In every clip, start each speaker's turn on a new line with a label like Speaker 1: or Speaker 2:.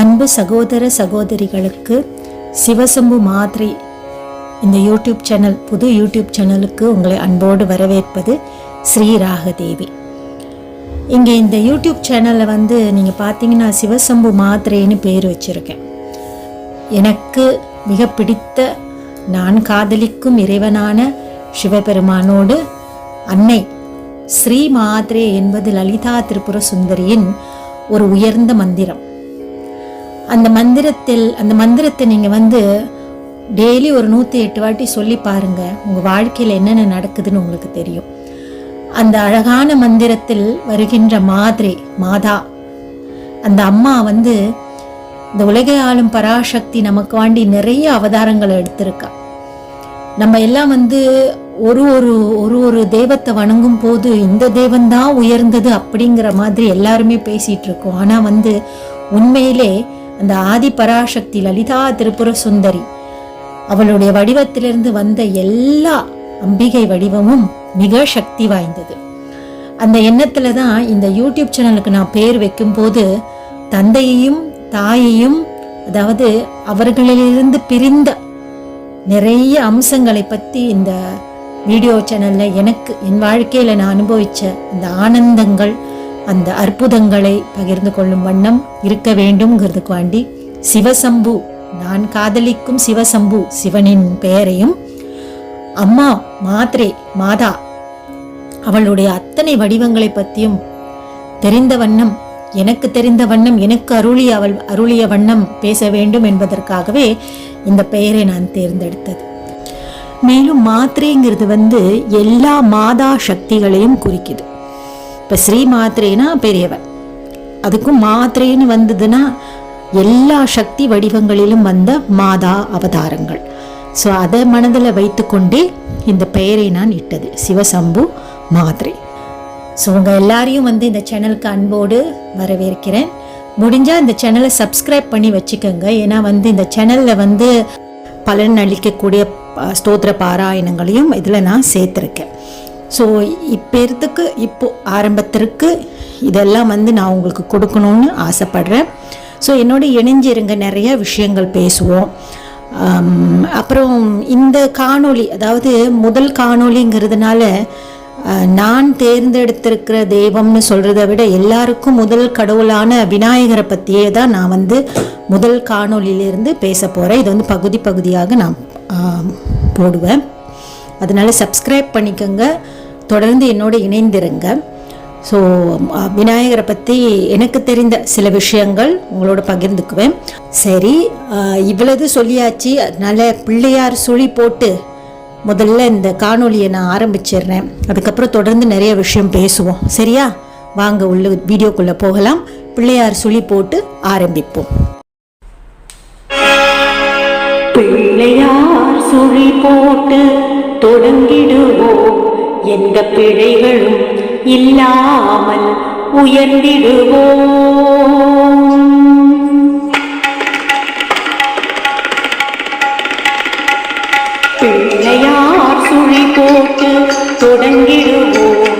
Speaker 1: அன்பு சகோதர சகோதரிகளுக்கு சிவசம்பு மாதிரி இந்த யூடியூப் சேனல், புது யூடியூப் சேனலுக்கு உங்களை அன்போடு வரவேற்பது ஸ்ரீ ராகதேவி. இங்கே இந்த யூடியூப் சேனலில் நீங்கள் பார்த்தீங்கன்னா சிவசம்பு மாத்திரைன்னு பேர் வச்சுருக்கேன். எனக்கு மிக பிடித்த, நான் காதலிக்கும் இறைவனான சிவபெருமானோடு அன்னை ஸ்ரீ மாத்திரை என்பது லலிதா திரிபுர சுந்தரியின் ஒரு உயர்ந்த மந்திரம். அந்த மந்திரத்தை நீங்கள் டெய்லி ஒரு 108 வாட்டி சொல்லி பாருங்க. உங்கள் வாழ்க்கையில் என்னென்ன நடக்குதுன்னு உங்களுக்கு தெரியும். அந்த அழகான மந்திரத்தில் வருகின்ற மாதா, அந்த அம்மா இந்த உலகை ஆளும் பராசக்தி நமக்கு வாண்டி நிறைய அவதாரங்களை எடுத்திருக்கா. நம்ம எல்லாம் ஒரு தெய்வத்தை வணங்கும் போது இந்த தெய்வந்தான் உயர்ந்தது அப்படிங்கிற மாதிரி எல்லாருமே பேசிட்டு இருக்கோம். ஆனால் உண்மையிலே அந்த ஆதி பராசக்தி லலிதா திரிபுர சுந்தரி அவளுடைய வடிவத்திலிருந்து வந்த எல்லா அம்பிகை வடிவமும் மிக சக்தி வாய்ந்தது. அந்த எண்ணத்துல தான் இந்த யூடியூப் சேனலுக்கு நான் பேர் வைக்கும் போது தந்தையையும் தாயையும், அதாவது அவர்களிலிருந்து பிரிந்த நிறைய அம்சங்களை பற்றி இந்த வீடியோ சேனல்ல எனக்கு என் வாழ்க்கையில நான் அனுபவிச்ச அந்த ஆனந்தங்கள், அந்த அற்புதங்களை பகிர்ந்து கொள்ளும் வண்ணம் இருக்க வேண்டும்ங்கிறதுக்கு வேண்டி சிவசம்பு, நான் காதலிக்கும் சிவசம்பு, சிவனின் பெயரையும், அம்மா மாதா அவளுடைய அத்தனை வடிவங்களை பற்றியும் தெரிந்த வண்ணம், எனக்கு தெரிந்த வண்ணம், எனக்கு அருளிய வண்ணம் பேச வேண்டும் என்பதற்காகவே இந்த பெயரை நான் தேர்ந்தெடுத்தது. மேலும் மாத்திரைங்கிறது எல்லா மாதா சக்திகளையும் குறிக்குது. இப்போ ஸ்ரீ மாத்திரைனா பெரியவன், அதுக்கும் மாத்திரைன்னு வந்ததுன்னா எல்லா சக்தி வடிவங்களிலும் வந்த மாதா அவதாரங்கள். ஸோ அதை மனதில் வைத்துக்கொண்டே இந்த பெயரை நான் இட்டது, சிவசம்பு மாத்திரை. ஸோ உங்கள் எல்லாரையும் இந்த சேனலுக்கு அன்போடு வரவேற்கிறேன். முடிஞ்சால் இந்த சேனலை சப்ஸ்கிரைப் பண்ணி வச்சுக்கோங்க. ஏன்னா இந்த சேனலில் பலன் அளிக்கக்கூடிய ஸ்தோத்திர பாராயணங்களையும் இதில் நான் சேர்த்துருக்கேன். ஸோ இப்போ ஆரம்பத்திற்கு இதெல்லாம் நான் உங்களுக்கு கொடுக்கணும்னு ஆசைப்படுறேன். ஸோ என்னோட இணைஞ்சிருங்க, நிறைய விஷயங்கள் பேசுவோம். அப்புறம் இந்த காணொளி, அதாவது முதல் காணொளிங்கிறதுனால நான் தேர்ந்தெடுத்திருக்கிற தெய்வம்னு சொல்கிறத விட எல்லாருக்கும் முதல் கடவுளான விநாயகரை பற்றியே தான் நான் முதல் காணொளியிலிருந்து பேச போகிறேன். இது பகுதியாக நான் போடுவேன். அதனால சப்ஸ்கிரைப் பண்ணிக்கோங்க, தொடர்ந்து என்னோட இணைந்திருங்க. ஸோ விநாயகரை பற்றி எனக்கு தெரிந்த சில விஷயங்கள் உங்களோட பகிர்ந்துக்குவேன். சரி, இவ்வளவு சொல்லியாச்சு. அதனால பிள்ளையார் சுழி போட்டு முதல்ல இந்த காணொலியை நான் ஆரம்பிச்சிடுறேன். அதுக்கப்புறம் தொடர்ந்து நிறைய விஷயம் பேசுவோம். சரியா? வாங்க உள்ள வீடியோக்குள்ளே போகலாம். பிள்ளையார் சுழி போட்டு ஆரம்பிப்போம்.
Speaker 2: பிள்ளையார் சுழி போட்டு தொடங்கிடுவோம், எந்த பிழைகளும் இல்லாமல் உயர்ந்திடுவோம். பிள்ளையார் சுழி போட்டு தொடங்கிடுவோம்,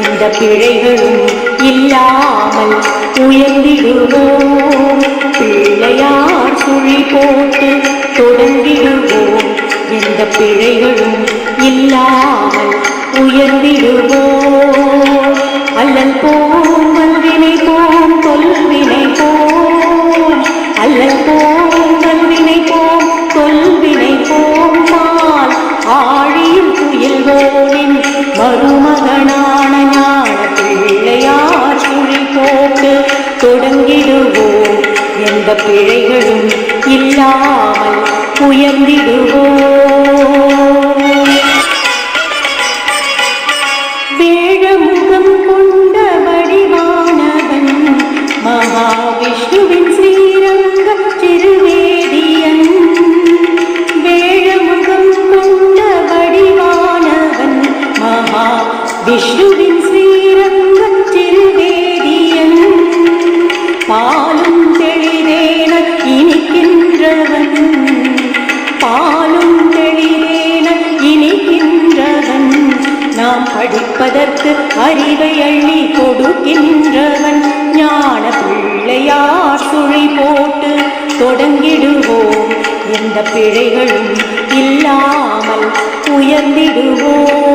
Speaker 2: எந்த பிழைகளும் இல்லாமல் உயர்ந்திடுவோம். பிள்ளையார் சுழி போட்டு தொடங்கிடுவோம், எந்த பிழைகளும் இல்லாமல் உயர்ந்திடுவோம். அல்லல் போம் வல்வினை போம் தொல்வினை போம், அல்லல் போம் வல்வினை போம் தொல்வினை போம். பால் ஆழியும் துயில்வோனின் மருமகனான ஞான பிள்ளையார் சுழி போட்டு தொடங்கிடுவோம், எந்த பிழைகளும் இல்லாமல் உயர்ந்திடுவோம். வேழமுகம் கொண்ட வடிவானவன் மகாவிஷ்ணுவின் ஸ்ரீரங்க திருவேதியன். வேழமுகம் கொண்ட வடிவானவன் விஷ்ணுவின் ஸ்ரீரங்க திருவேதியன் பாலும் தெளிதேன இனிக்கின்றவன் பாலும் தெளிதேன இனிக்கின்றவன் நாம் படிப்பதற்கு அறிவை அள்ளி கொடுக்கின்றவன் ஞான பிள்ளையார் சுழி போட்டு தொடங்கிடுவோம் எந்த பிழைகளும் இல்லாமல் உயர்ந்திடுவோம்